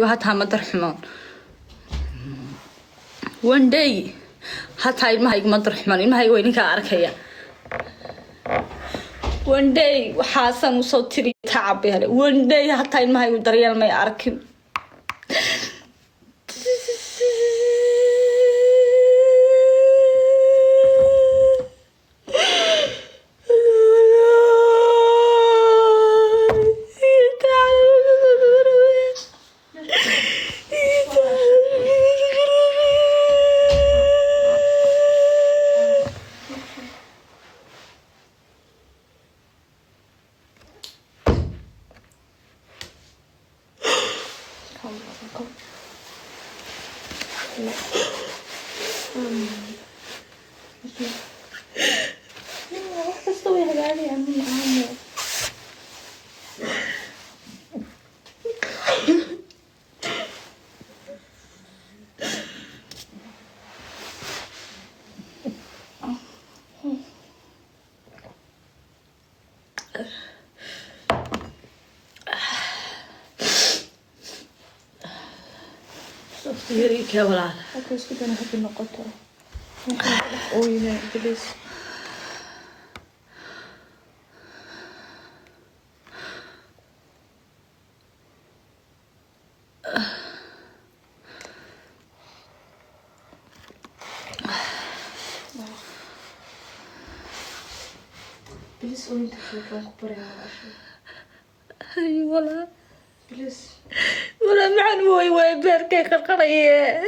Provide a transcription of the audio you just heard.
هاتها ما ترحمون one day هاتها ilmaha iguma darxumaan ilmaha way ninka arkaya one day waxaasan u soo tiri tacab yahay one day hata ilmaha igu daryeel may arkin يريك يا ولد بس كده انا هحط النقطة اوه بليز بليز قولي انت شوف اخبار يا اي والله بليز ولا معن وي بيركي قرقريه